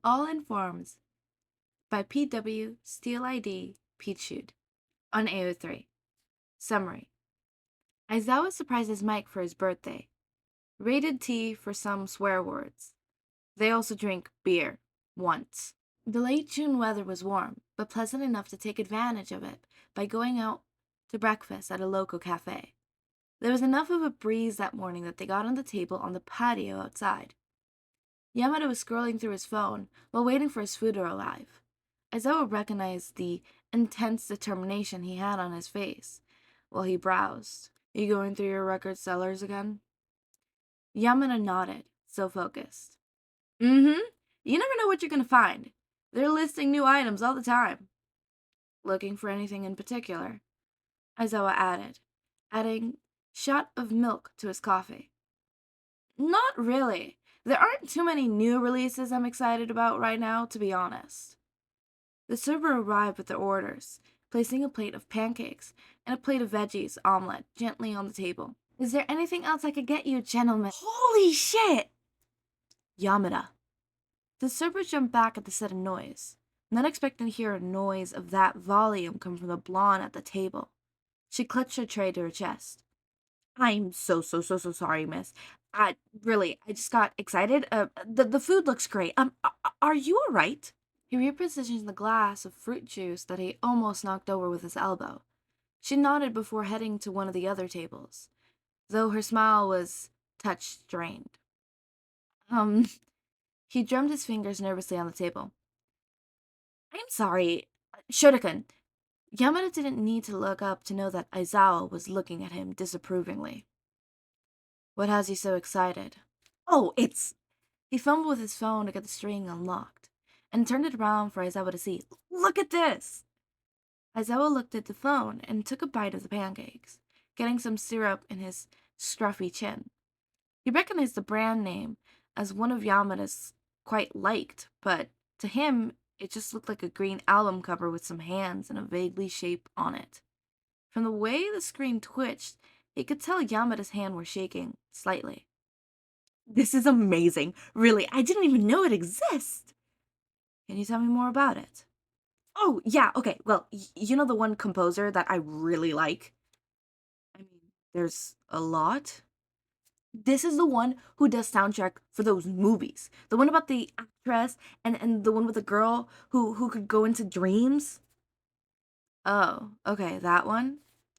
All Informs by P.W. Steel ID Peachute on AO3. Summary. Aizawa surprises Mike for his birthday. Rated T for some swear words. They also drink beer. Once. The late June weather was warm, but pleasant enough to take advantage of it by going out to breakfast at a local cafe. There was enough of a breeze that morning that they got on the table on the patio outside. Yamada was scrolling through his phone while waiting for his food to arrive. Aizawa recognized the intense determination he had on his face while he browsed. You going through your record sellers again? Yamada nodded, so focused. Mm-hmm. You never know what you're gonna find. They're listing new items all the time. Looking for anything in particular? Aizawa adding shot of milk to his coffee. Not really. There aren't too many new releases I'm excited about right now, to be honest. The server arrived with their orders, placing a plate of pancakes and a plate of veggies omelet gently on the table. Is there anything else I could get you, gentlemen? Holy shit! Yamada. The server jumped back at the sudden noise, not expecting to hear a noise of that volume come from the blonde at the table. She clutched her tray to her chest. I'm so sorry, miss. I just got excited. The food looks great. Are you all right? He repositioned the glass of fruit juice that he almost knocked over with his elbow. She nodded before heading to one of the other tables, though her smile was touch strained. He drummed his fingers nervously on the table. I'm sorry, Shotokan. Yamada didn't need to look up to know that Aizawa was looking at him disapprovingly. What has you so excited? Oh, it's... He fumbled with his phone to get the string unlocked, and turned it around for Aizawa to see. Look at this! Aizawa looked at the phone and took a bite of the pancakes, getting some syrup in his scruffy chin. He recognized the brand name as one of Yamada's quite liked, but to him, it just looked like a green album cover with some hands and a vaguely shape on it. From the way the screen twitched, he could tell Yamada's hand was shaking slightly. This is amazing. Really, I didn't even know it exists. Can you tell me more about it? Oh, yeah, okay. Well, you know the one composer that I really like? I mean, there's a lot. This is the one who does soundtrack for those movies. The one about the actress and the one with the girl who could go into dreams. Oh, okay, that one?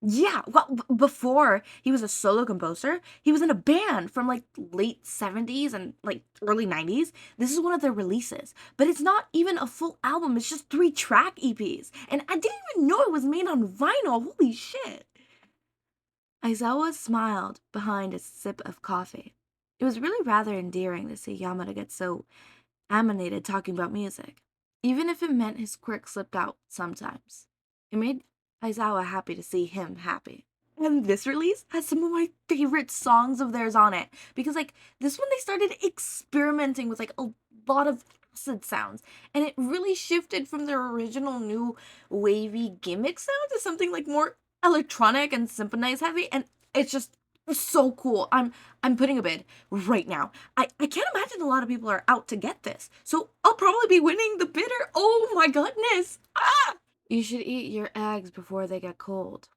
Yeah, well, before he was a solo composer, he was in a band from like late 70s and like early 90s. This is one of their releases, but it's not even a full album, it's just 3-track EPs. And I didn't even know it was made on vinyl. Holy shit. Aizawa smiled behind a sip of coffee. It was really rather endearing to see Yamada get so animated talking about music, even if it meant his quirk slipped out sometimes. It made Aizawa happy to see him happy. And this release has some of my favorite songs of theirs on it. Because, like, this one they started experimenting with, like, a lot of acid sounds. And it really shifted from their original new wavy gimmick sound to something, like, more electronic and symphonized heavy. And it's just so cool. I'm putting a bid right now. I can't imagine a lot of people are out to get this. So I'll probably be winning the bidder. Oh my goodness. Ah! You should eat your eggs before they get cold.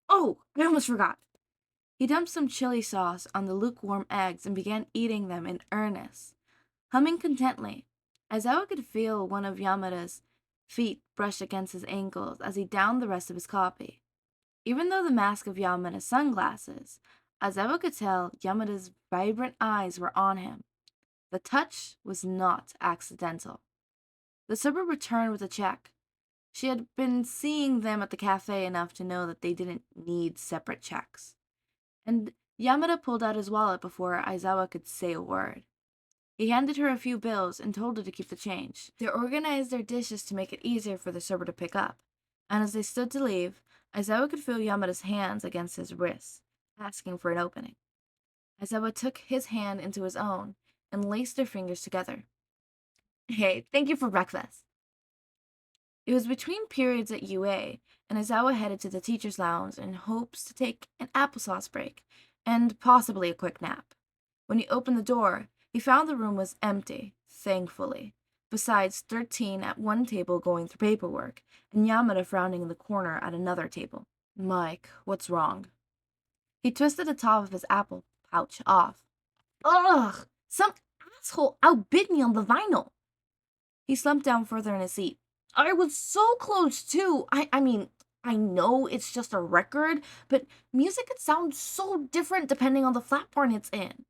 Oh, I almost forgot. He dumped some chili sauce on the lukewarm eggs and began eating them in earnest, humming contently. Aizawa could feel one of Yamada's feet brush against his ankles as he downed the rest of his coffee. Even though the mask of Yamada's sunglasses, Aizawa could tell Yamada's vibrant eyes were on him. The touch was not accidental. The server returned with a check. She had been seeing them at the cafe enough to know that they didn't need separate checks. And Yamada pulled out his wallet before Aizawa could say a word. He handed her a few bills and told her to keep the change. They organized their dishes to make it easier for the server to pick up, and as they stood to leave, Aizawa could feel Yamada's hands against his wrists, asking for an opening. Aizawa took his hand into his own and laced their fingers together. Hey, thank you for breakfast. It was between periods at UA, and Aizawa headed to the teacher's lounge in hopes to take an applesauce break, and possibly a quick nap. When he opened the door, he found the room was empty, thankfully. besides 13 at one table going through paperwork, and Yamada frowning in the corner at another table. Mike, what's wrong? He twisted the top of his apple pouch off. Ugh! Some asshole outbid me on the vinyl! He slumped down further in his seat. I was so close, too! I mean, I know it's just a record, but music could sound so different depending on the platform it's in.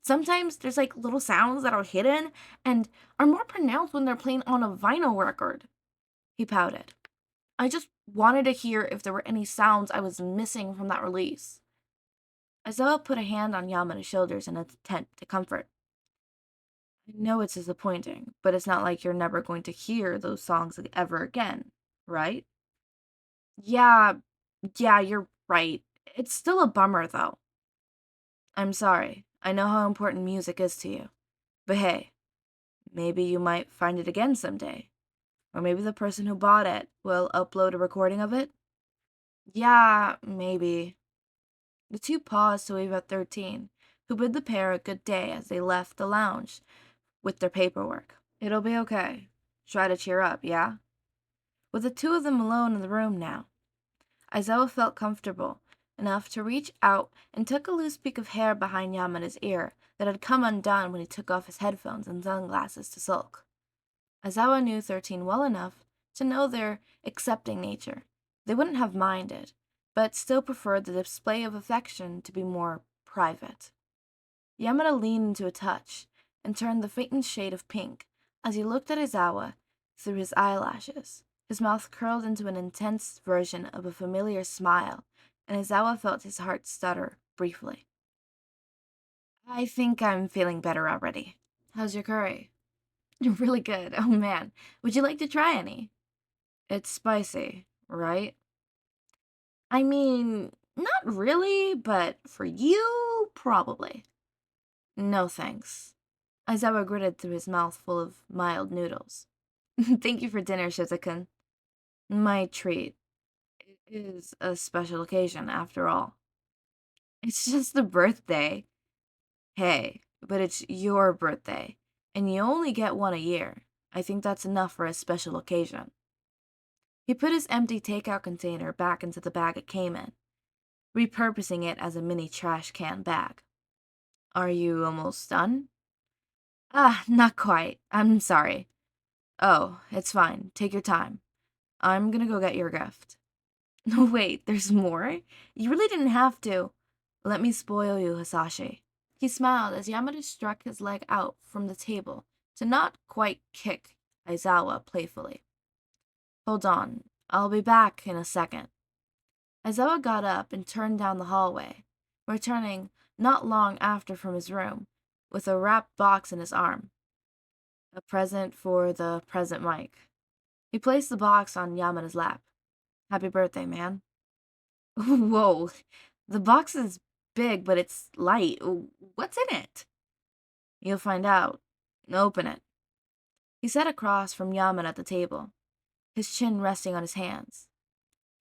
Sometimes there's like little sounds that are hidden and are more pronounced when they're playing on a vinyl record. He pouted. I just wanted to hear if there were any sounds I was missing from that release. Aizawa put a hand on Yamada's shoulders in an attempt to comfort. I know it's disappointing, but it's not like you're never going to hear those songs ever again, right? Yeah, you're right. It's still a bummer, though. I'm sorry. I know how important music is to you. But hey, maybe you might find it again someday. Or maybe the person who bought it will upload a recording of it? Yeah, maybe. The two paused to wave at 13, who bid the pair a good day as they left the lounge with their paperwork. It'll be okay. Try to cheer up, yeah? With the two of them alone in the room now, Aizawa felt comfortable enough to reach out and took a loose peak of hair behind Yamada's ear that had come undone when he took off his headphones and sunglasses to sulk. Aizawa knew 13 well enough to know their accepting nature. They wouldn't have minded, but still preferred the display of affection to be more private. Yamada leaned into a touch and turned the faintest shade of pink as he looked at Aizawa through his eyelashes. His mouth curled into an intense version of a familiar smile, and Aizawa felt his heart stutter briefly. I think I'm feeling better already. How's your curry? Really good. Oh man. Would you like to try any? It's spicy, right? I mean, not really, but for you, probably. No thanks. Aizawa gritted through his mouth full of mild noodles. Thank you for dinner, Shizukan. My treat. It is a special occasion, after all. It's just a birthday. Hey, but it's your birthday, and you only get one a year. I think that's enough for a special occasion. He put his empty takeout container back into the bag it came in, repurposing it as a mini trash can bag. Are you almost done? Ah, not quite. I'm sorry. Oh, it's fine. Take your time. I'm gonna go get your gift. No, wait, there's more? You really didn't have to. Let me spoil you, Hisashi. He smiled as Yamada struck his leg out from the table to not quite kick Aizawa playfully. Hold on, I'll be back in a second. Aizawa got up and turned down the hallway, returning not long after from his room, with a wrapped box in his arm. A present for the present Mike. He placed the box on Yamada's lap. Happy birthday, man. Whoa, the box is big, but it's light. What's in it? You'll find out. Open it. He sat across from Yamada at the table, his chin resting on his hands.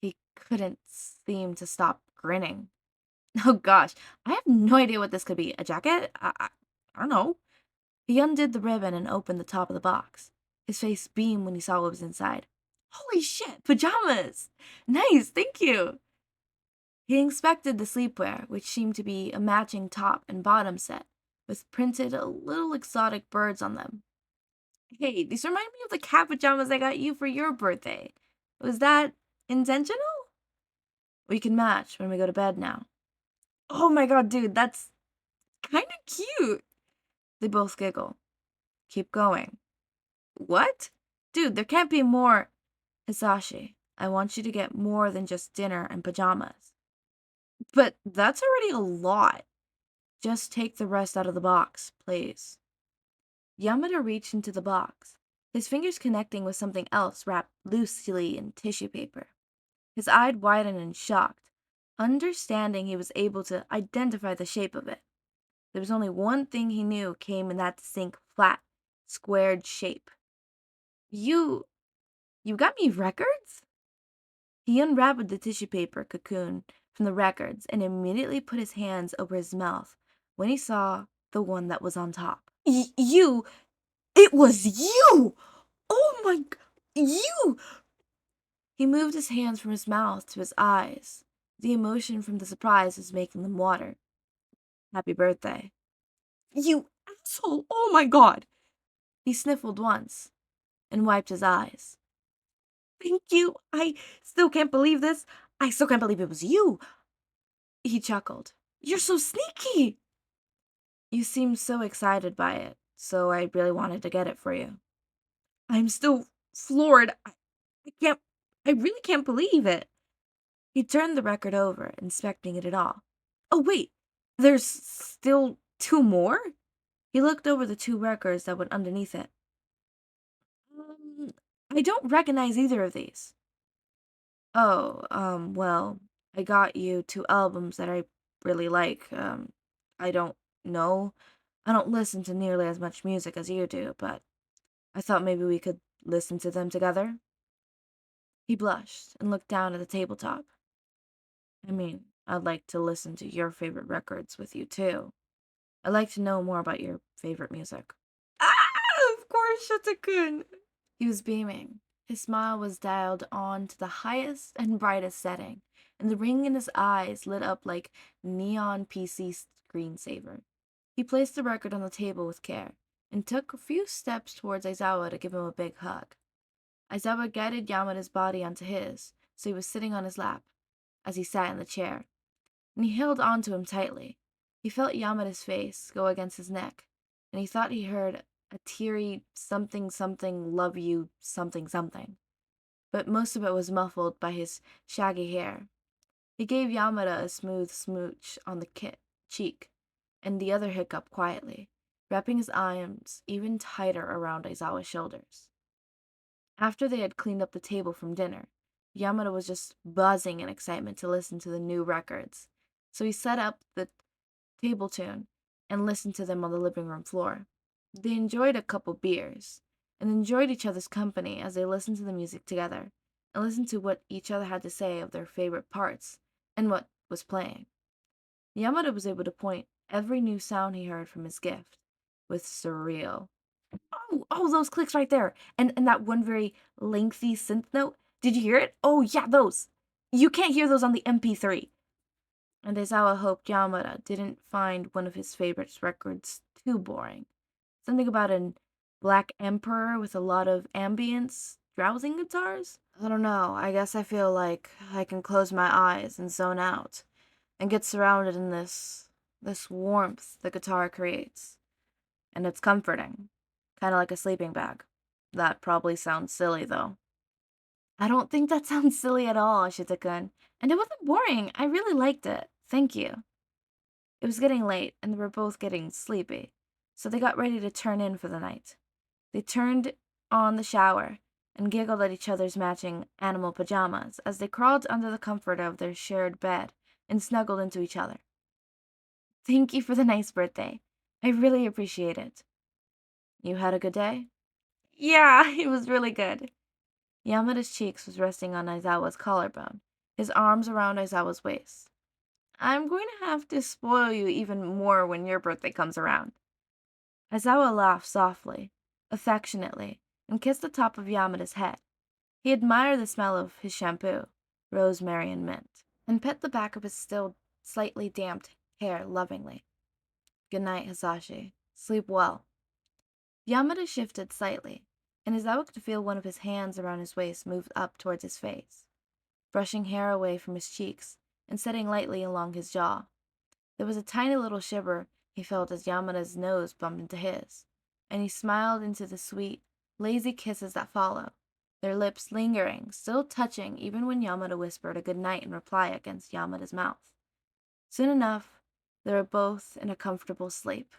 He couldn't seem to stop grinning. Oh gosh, I have no idea what this could be. A jacket? I don't know. He undid the ribbon and opened the top of the box. His face beamed when he saw what was inside. Holy shit, pajamas! Nice, thank you! He inspected the sleepwear, which seemed to be a matching top and bottom set, with printed little exotic birds on them. Hey, these remind me of the cat pajamas I got you for your birthday. Was that intentional? We can match when we go to bed now. Oh my god, dude, that's kind of cute. They both giggle. Keep going. What? Dude, there can't be more. Hisashi, I want you to get more than just dinner and pajamas. But that's already a lot. Just take the rest out of the box, please. Yamada reached into the box, his fingers connecting with something else wrapped loosely in tissue paper. His eyes widened in shock, understanding he was able to identify the shape of it. There was only one thing he knew came in that distinct, flat, squared shape. You got me records? He unwrapped the tissue paper cocoon from the records and immediately put his hands over his mouth when he saw the one that was on top. You! It was you! Oh my... You! He moved his hands from his mouth to his eyes. The emotion from the surprise was making them water. Happy birthday. You asshole! Oh my god! He sniffled once and wiped his eyes. Thank you. I still can't believe this. I still can't believe it was you. He chuckled. You're so sneaky. You seemed so excited by it, so I really wanted to get it for you. I'm still floored. I I really can't believe it. He turned the record over, inspecting it all. Oh, wait, there's still two more? He looked over the two records that went underneath it. Um, I don't recognize either of these. Oh, well, I got you two albums that I really like. I don't know. I don't listen to nearly as much music as you do, but I thought maybe we could listen to them together. He blushed and looked down at the tabletop. I mean, I'd like to listen to your favorite records with you too. I'd like to know more about your favorite music. Ah, of course, Shotakun. He was beaming. His smile was dialed on to the highest and brightest setting, and the ring in his eyes lit up like neon PC screensaver. He placed the record on the table with care, and took a few steps towards Aizawa to give him a big hug. Aizawa guided Yamada's body onto his, so he was sitting on his lap, as he sat in the chair, and he held on to him tightly. He felt Yamada's face go against his neck, and he thought he heard a teary something something love you something something, but most of it was muffled by his shaggy hair. He gave Yamada a smooth smooch on the cheek, and the other hiccup quietly, wrapping his arms even tighter around Aizawa's shoulders. After they had cleaned up the table from dinner, Yamada was just buzzing in excitement to listen to the new records, so he set up the table tune and listened to them on the living room floor. They enjoyed a couple beers and enjoyed each other's company as they listened to the music together and listened to what each other had to say of their favorite parts and what was playing. Yamada was able to point every new sound he heard from his gift with surreal. Oh, those clicks right there. And that one very lengthy synth note. Did you hear it? Oh, yeah, those. You can't hear those on the MP3. And Aizawa hoped Yamada didn't find one of his favorite records too boring. Something about a Black Emperor with a lot of ambience, drowsing guitars? I don't know. I guess I feel like I can close my eyes and zone out and get surrounded in this warmth the guitar creates. And it's comforting. Kind of like a sleeping bag. That probably sounds silly, though. I don't think that sounds silly at all, Shitakun. And it wasn't boring. I really liked it. Thank you. It was getting late, and they were both getting sleepy, so they got ready to turn in for the night. They turned on the shower and giggled at each other's matching animal pajamas as they crawled under the comfort of their shared bed and snuggled into each other. Thank you for the nice birthday. I really appreciate it. You had a good day? Yeah, it was really good. Yamada's cheeks was resting on Aizawa's collarbone, his arms around Aizawa's waist. I'm going to have to spoil you even more when your birthday comes around. Aizawa laughed softly, affectionately, and kissed the top of Yamada's head. He admired the smell of his shampoo, rosemary and mint, and pet the back of his still slightly damped hair lovingly. Good night, Hisashi. Sleep well. Yamada shifted slightly, and Aizawa could feel one of his hands around his waist move up towards his face, brushing hair away from his cheeks and setting lightly along his jaw. There was a tiny little shiver he felt as Yamada's nose bumped into his, and he smiled into the sweet, lazy kisses that followed, their lips lingering, still touching even when Yamada whispered a good night in reply against Yamada's mouth. Soon enough, they were both in a comfortable sleep.